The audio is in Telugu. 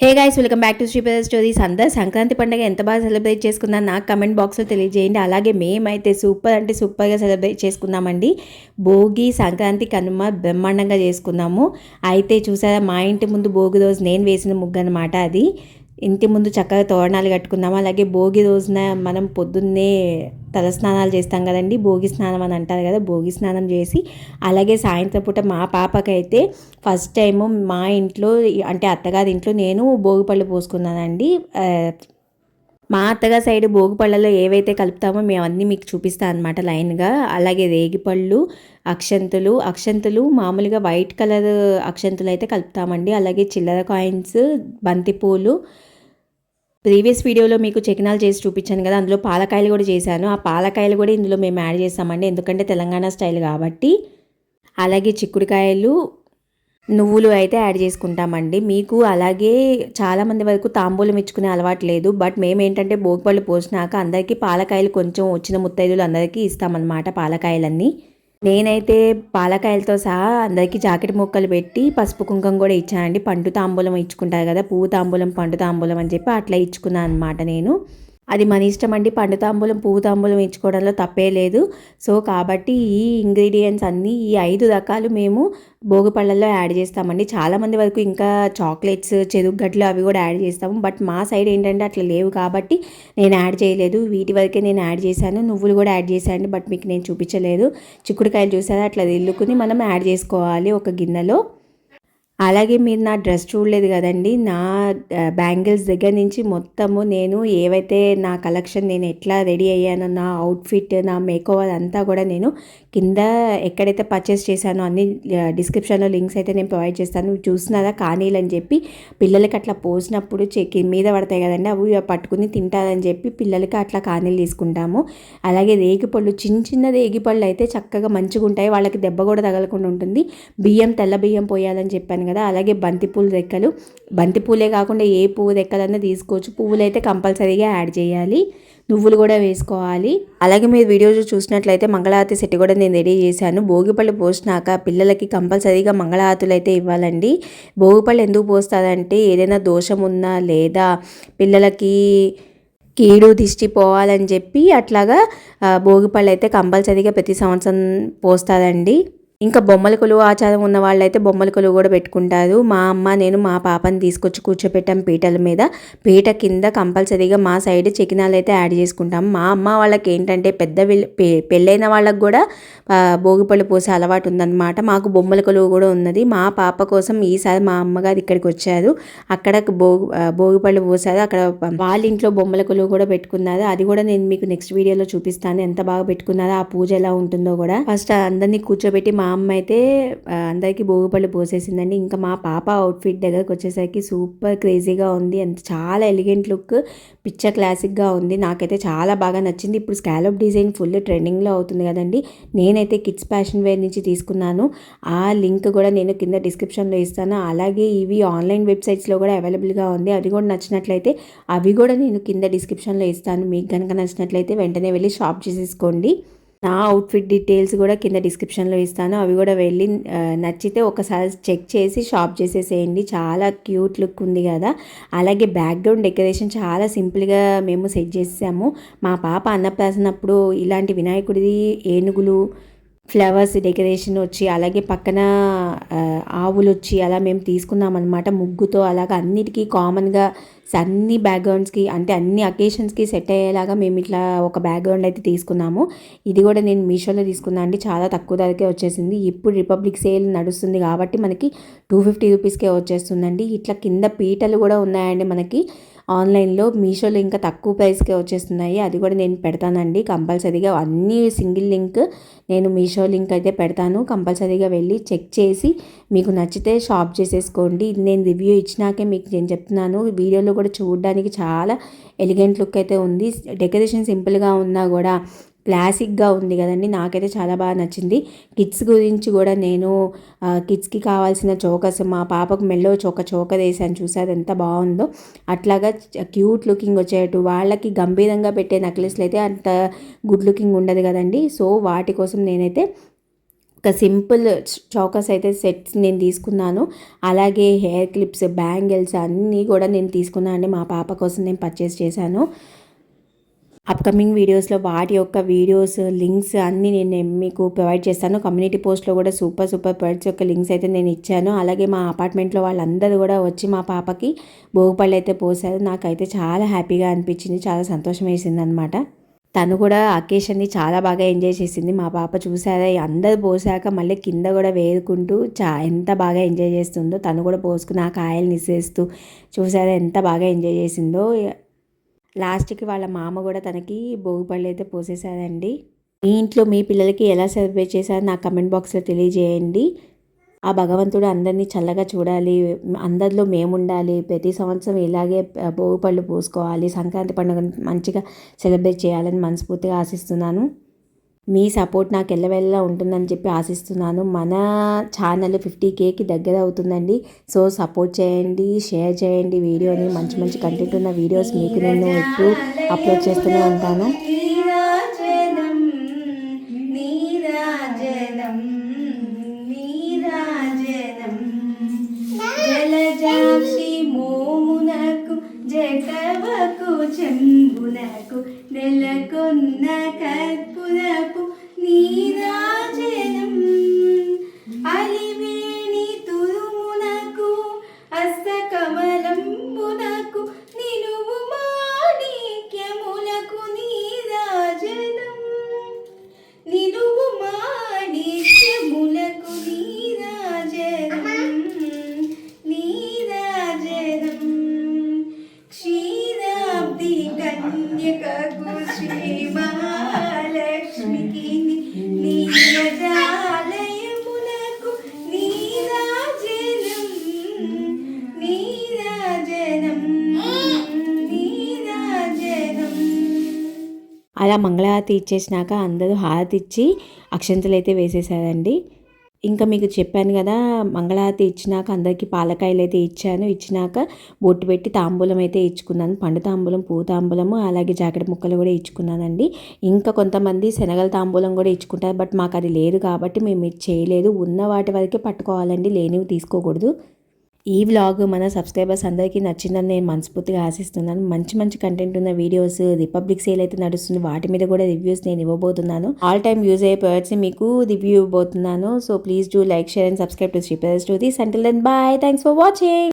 Hey guys, welcome back to Sripada stories. అందరు సంక్రాంతి పండుగ ఎంత బాగా సెలబ్రేట్ చేసుకున్నా నాకు కమెంట్ బాక్స్లో తెలియజేయండి. అలాగే మేమైతే సూపర్ అంటే సూపర్గా సెలబ్రేట్ చేసుకున్నామండి. భోగి, సంక్రాంతి, కనుమ బ్రహ్మాండంగా చేసుకున్నాము. అయితే చూసారా, మా ఇంటి ముందు భోగి రోజు నేను వేసిన ముగ్గు అనమాట అది. ఇంటి ముందు చక్కగా తోరణాలు కట్టుకున్నాము. అలాగే భోగి రోజున మనం పొద్దున్నే తలస్నానాలు చేస్తాం కదండి, భోగి స్నానం అని అంటారు కదా, భోగి స్నానం చేసి అలాగే సాయంత్రం పూట మా పాపకైతే ఫస్ట్ టైము మా ఇంట్లో అంటే అత్తగారి ఇంట్లో నేను భోగిపళ్ళు పోసుకున్నానండి. మా అత్తగారి సైడ్ భోగిపళ్ళలో ఏవైతే కలుపుతామో మేము అన్నీ మీకు చూపిస్తాం అనమాట లైన్గా. అలాగే రేగిపళ్ళు, అక్షంతులు మామూలుగా వైట్ కలర్ అక్షంతులు అయితే కలుపుతామండి. అలాగే చిల్లర కాయిన్స్, బంతిపూలు. ప్రీవియస్ వీడియోలో మీకు చెకినాలు చేసి చూపించాను కదా, అందులో పాలకాయలు కూడా చేశాను. ఆ పాలకాయలు కూడా ఇందులో మేము యాడ్ చేస్తామండి, ఎందుకంటే తెలంగాణ స్టైల్ కాబట్టి. అలాగే చిక్కుడుకాయలు, నువ్వులు అయితే యాడ్ చేసుకుంటామండి. మీకు అలాగే చాలామంది వరకు తాంబూలం ఇచ్చుకునే అలవాటు లేదు. బట్ మేమేంటంటే భోగిపళ్ళు పోసినాక అందరికీ పాలకాయలు కొంచెం వచ్చిన ముత్తైదులు అందరికీ ఇస్తామన్నమాట పాలకాయలన్నీ. నేనైతే పాలకాయలతో సహా అందరికీ జాకెట్ ముక్కలు పెట్టి పసుపు కుంకం కూడా ఇచ్చానండి. పండు తాంబూలం ఇచ్చుకుంటారు కదా, పువ్వు తాంబూలం, పండు తాంబూలం అని చెప్పి అట్లా ఇచ్చుకున్నాను అనమాట నేను. అది మన ఇష్టం అండి, పండు తాంబూలం, పువ్వు తాంబూలం ఇచ్చుకోవడంలో తప్పే లేదు. సో కాబట్టి ఈ ఇంగ్రీడియంట్స్ అన్నీ, ఈ 5 రకాలు మేము భోగిపళ్ళల్లో యాడ్ చేస్తామండి. చాలామంది వరకు ఇంకా చాక్లెట్స్, చెరుకుగడ్డలు అవి కూడా యాడ్ చేస్తాము. బట్ మా సైడ్ ఏంటంటే అట్లా లేవు కాబట్టి నేను యాడ్ చేయలేదు. వీటి వరకే నేను యాడ్ చేశాను. నువ్వులు కూడా యాడ్ చేశాను, బట్ మీకు నేను చూపించలేదు. చిక్కుడుకాయలు చూసారా, అట్లా ఇల్లుకుని మనం యాడ్ చేసుకోవాలి ఒక గిన్నెలో. అలాగే మీరు నా డ్రెస్ చూడలేదు కదండి, నా బ్యాంగిల్స్ దగ్గర నుంచి మొత్తము నేను ఏవైతే నా కలెక్షన్, నేను ఎట్లా రెడీ అయ్యానో, నా అవుట్ఫిట్, నా మేకోవర్ అంతా కూడా నేను కింద ఎక్కడైతే పర్చేస్ చేశానో అన్ని డిస్క్రిప్షన్లో లింక్స్ అయితే నేను ప్రొవైడ్ చేస్తాను. చూస్తున్నారా కానీలు అని చెప్పి పిల్లలకి అట్లా పోసినప్పుడు మీద పడతాయి కదండి, అవి పట్టుకుని తింటారని చెప్పి పిల్లలకి అట్లా కానీలు తీసుకుంటాము. అలాగే రేగిపళ్ళు, చిన్న రేగిపళ్ళు అయితే చక్కగా మంచిగా ఉంటాయి, వాళ్ళకి దెబ్బ కూడా తగలకుండా ఉంటుంది. తెల్ల బియ్యం పోయాలని చెప్పాను కదా. అలాగే బంతిపూల రెక్కలు, బంతిపూలే కాకుండా ఏ పువ్వు రెక్కలన్నా తీసుకోవచ్చు, పువ్వులు అయితే కంపల్సరీగా యాడ్ చేయాలి. నువ్వులు కూడా వేసుకోవాలి. అలాగే మీరు వీడియో చూసినట్లయితే మంగళహారతి సెట్ కూడా నేను రెడీ చేశాను. భోగిపళ్ళు పోసినాక పిల్లలకి కంపల్సరీగా మంగళహారతులు అయితే ఇవ్వాలండి. భోగిపళ్ళు ఎందుకు పోస్తారంటే ఏదైనా దోషం ఉన్నా లేదా పిల్లలకి కీడు దిష్టి పోవాలని చెప్పి అట్లాగా భోగిపళ్ళు అయితే కంపల్సరీగా ప్రతి సంవత్సరం పోస్తారండి. ఇంకా బొమ్మల కొలువు ఆచారం ఉన్న వాళ్ళైతే బొమ్మల కొలువు కూడా పెట్టుకుంటారు. మా అమ్మ, నేను మా పాపని తీసుకొచ్చి కూర్చోపెట్టాం పీటల మీద. పీట కింద కంపల్సరీగా మా సైడ్ చెకినాలు అయితే యాడ్ చేసుకుంటాం. మా అమ్మ వాళ్ళకి ఏంటంటే పెళ్ళైన వాళ్ళకి కూడా భోగిపళ్ళు పోసే అలవాటు ఉందన్నమాట. మాకు బొమ్మల కొలువు కూడా ఉన్నది. మా పాప కోసం ఈసారి మా అమ్మగారు ఇక్కడికి వచ్చారు, అక్కడ భోగిపళ్ళు పోసారు. అక్కడ వాళ్ళ ఇంట్లో బొమ్మల కొలువు కూడా పెట్టుకున్నారు. అది కూడా నేను మీకు నెక్స్ట్ వీడియోలో చూపిస్తాను, ఎంత బాగా పెట్టుకున్నారో, ఆ పూజ ఎలా ఉంటుందో కూడా. ఫస్ట్ అందరినీ కూర్చోబెట్టి మా అమ్మ అయితే అందరికీ భోగిపళ్ళు పోసేసిందండి. ఇంకా మా పాప అవుట్ఫిట్ దగ్గరకు వచ్చేసరికి సూపర్ క్రేజీగా ఉంది, అంత చాలా ఎలిగెంట్ లుక్, పిక్చర్ క్లాసిక్గా ఉంది. నాకైతే చాలా బాగా నచ్చింది. ఇప్పుడు స్కాలప్ డిజైన్ ఫుల్ ట్రెండింగ్లో అవుతుంది కదండి. నేనైతే కిడ్స్ ఫ్యాషన్ వేర్ నుంచి తీసుకున్నాను, ఆ లింక్ కూడా నేను కింద డిస్క్రిప్షన్లో ఇస్తాను. అలాగే ఇవి ఆన్లైన్ వెబ్సైట్స్లో కూడా అవైలబుల్గా ఉంది, అది కూడా నచ్చినట్లయితే అవి కూడా నేను కింద డిస్క్రిప్షన్లో ఇస్తాను. మీకు కనుక నచ్చినట్లయితే వెంటనే వెళ్ళి షాప్ చేసేసుకోండి. నా అవుట్ఫిట్ డీటెయిల్స్ కూడా కింద డిస్క్రిప్షన్లో ఇస్తాను, అవి కూడా వెళ్ళి నచ్చితే ఒకసారి చెక్ చేసి షాప్ చేసేసేయండి. చాలా క్యూట్ లుక్ ఉంది కదా. అలాగే బ్యాక్గ్రౌండ్ డెకరేషన్ చాలా సింపుల్గా మేము సెట్ చేసాము. మా పాప అన్నప్రాసనప్పుడు ఇలాంటి వినాయకుడిది ఏనుగులు, ఫ్లవర్స్ డెకరేషన్ వచ్చి, అలాగే పక్కన ఆవులు వచ్చి అలా మేము తీసుకున్నాం అనమాట ముగ్గుతో. అలాగా అన్నిటికీ కామన్గా అన్ని బ్యాక్గ్రౌండ్స్కి అంటే అన్ని అకేషన్స్కి సెట్ అయ్యేలాగా మేము ఇట్లా ఒక బ్యాక్గ్రౌండ్ అయితే తీసుకున్నాము. ఇది కూడా నేను మీషోలో తీసుకున్నాను అండి, చాలా తక్కువ ధరకే వచ్చేసింది. ఇప్పుడు రిపబ్లిక్ సేల్ నడుస్తుంది కాబట్టి మనకి 250 రూపీస్కే వచ్చేస్తుందండి. ఇట్లా కింద పీటలు కూడా ఉన్నాయండి మనకి ఆన్లైన్లో. మీషోలో ఇంకా తక్కువ ప్రైస్కే వచ్చేస్తున్నాయి, అది కూడా నేను పెడతానండి కంపల్సరీగా. అన్నీ సింగిల్ లింక్, నేను మీషో లింక్ అయితే పెడతాను, కంపల్సరీగా వెళ్ళి చెక్ చేసి మీకు నచ్చితే షాప్ చేసేసుకోండి. ఇది నేను రివ్యూ ఇచ్చినాకే మీకు నేను చెప్తున్నాను. వీడియోలో కూడా చూడడానికి చాలా ఎలిగెంట్ లుక్ అయితే ఉంది. డెకరేషన్ సింపుల్గా ఉన్నా కూడా క్లాసిక్గా ఉంది కదండి, నాకైతే చాలా బాగా నచ్చింది. కిడ్స్ గురించి కూడా నేను కిడ్స్కి కావాల్సిన చోకస్, మా పాపకు మెల్లో చోకర్ వేసాను, చూసారు ఎంత బాగుందో. అట్లాగా క్యూట్ లుకింగ్ వచ్చేటట్టు, వాళ్ళకి గంభీరంగా పెట్టే నెక్లెస్లు అయితే అంత గుడ్ లుకింగ్ ఉండదు కదండి. సో వాటి కోసం నేనైతే ఒక సింపుల్ చౌకస్ అయితే సెట్స్ నేను తీసుకున్నాను. అలాగే హెయిర్ క్లిప్స్, బ్యాంగిల్స్ అన్నీ కూడా నేను తీసుకున్నాను అండి. మా పాప కోసం నేను పర్చేస్ చేశాను. అప్కమింగ్ వీడియోస్లో వాటి యొక్క వీడియోస్, లింక్స్ అన్నీ నేను మీకు ప్రొవైడ్ చేస్తాను. కమ్యూనిటీ పోస్ట్లో కూడా సూపర్ ప్రొడక్ట్స్ యొక్క లింక్స్ అయితే నేను ఇచ్చాను. అలాగే మా అపార్ట్మెంట్లో వాళ్ళందరూ కూడా వచ్చి మా పాపకి భోగిపళ్ళు అయితే పోసారు. నాకైతే చాలా హ్యాపీగా అనిపించింది, చాలా సంతోషం వేసింది అనమాట. తను కూడా అకేషన్ని చాలా బాగా ఎంజాయ్ చేసింది. మా పాప చూసారా అందరు పోసాక మళ్ళీ కింద కూడా వేరుకుంటూ ఎంత బాగా ఎంజాయ్ చేస్తుందో. తను కూడా పోసుకుని ఆ కాయలు నిసేస్తూ చూసారా ఎంత బాగా ఎంజాయ్ చేసిందో. లాస్ట్కి వాళ్ళ మామ కూడా తనకి భోగిపళ్ళు అయితే పోసేసారండి. మీ ఇంట్లో మీ పిల్లలకి ఎలా సెలబ్రేట్ చేశారో నాకు కమెంట్ బాక్స్లో తెలియజేయండి. ఆ భగవంతుడు అందరినీ చల్లగా చూడాలి, అందరిలో మేముండాలి, ప్రతి సంవత్సరం ఇలాగే భోగిపళ్ళు పోసుకోవాలి, సంక్రాంతి పండుగ మంచిగా సెలబ్రేట్ చేయాలని మనస్ఫూర్తిగా ఆశిస్తున్నాను. మీ సపోర్ట్ నాకు ఎల్లవెల్లా ఉంటుందని చెప్పి ఆశిస్తున్నాను. మన ఛానల్ 50Kకి దగ్గర అవుతుందండి. సో సపోర్ట్ చేయండి, షేర్ చేయండి వీడియోని. మంచి మంచి కంటెంట్ ఉన్న వీడియోస్ మీకు నేను ఎప్పుడు అప్లోడ్ చేస్తూనే ఉంటాను. జగవకు చెంబునకు నెలకొన్న కర్పురపు నీరాజనం అలివేణి తురుమునకు అస్తకమలంబునకు నిలువు మాణిక్యములకు నీరాజనం నిలువు మాణిక్యములకు నీరాజనం నీరాజనం క్షీరాబ్ది కన్యకకు శ్రీ మహాలక్ష్మికి నీరాజాలయమునకు నీరాజనం నీరాజనం నీరాజనం. అలా మంగళహారతి ఇచ్చేసినాక అందరూ హారతి ఇచ్చి అక్షంతలు అయితే వేసేసారండి. ఇంకా మీకు చెప్పాను కదా, మంగళహారతి ఇచ్చినాక అందరికీ పాలకాయలు అయితే ఇచ్చాను. ఇచ్చినాక బొట్టు పెట్టి తాంబూలం అయితే ఇచ్చుకున్నాను. పండు తాంబూలం, పువ్వు తాంబూలము, అలాగే జాకెట్ ముక్కలు కూడా ఇచ్చుకున్నానండి. ఇంకా కొంతమంది శనగల తాంబూలం కూడా ఇచ్చుకుంటారు. బట్ మాకు అది లేదు కాబట్టి మేము ఇది చేయలేదు. ఉన్న వాటి వరకే పట్టుకోవాలండి, లేనివి తీసుకోకూడదు. ఈ వ్లాగ్ మన సబ్స్క్రైబర్స్ అందరికీ నచ్చిందని నేను మనస్ఫూర్తిగా ఆశిస్తున్నాను. మంచి మంచి కంటెంట్ ఉన్న వీడియోస్, రిపబ్లిక్ సేల్ అయితే నడుస్తుంది, వాటి మీద కూడా రివ్యూస్ నేను ఇవ్వబోతున్నాను. ఆల్ టైమ్ యూజ్ అయ్యే ప్రొడక్ట్స్ మీకు రివ్యూ ఇవ్వబోతున్నాను. So please do like, share and subscribe to Shri brothers stories. Until then bye, thanks for watching.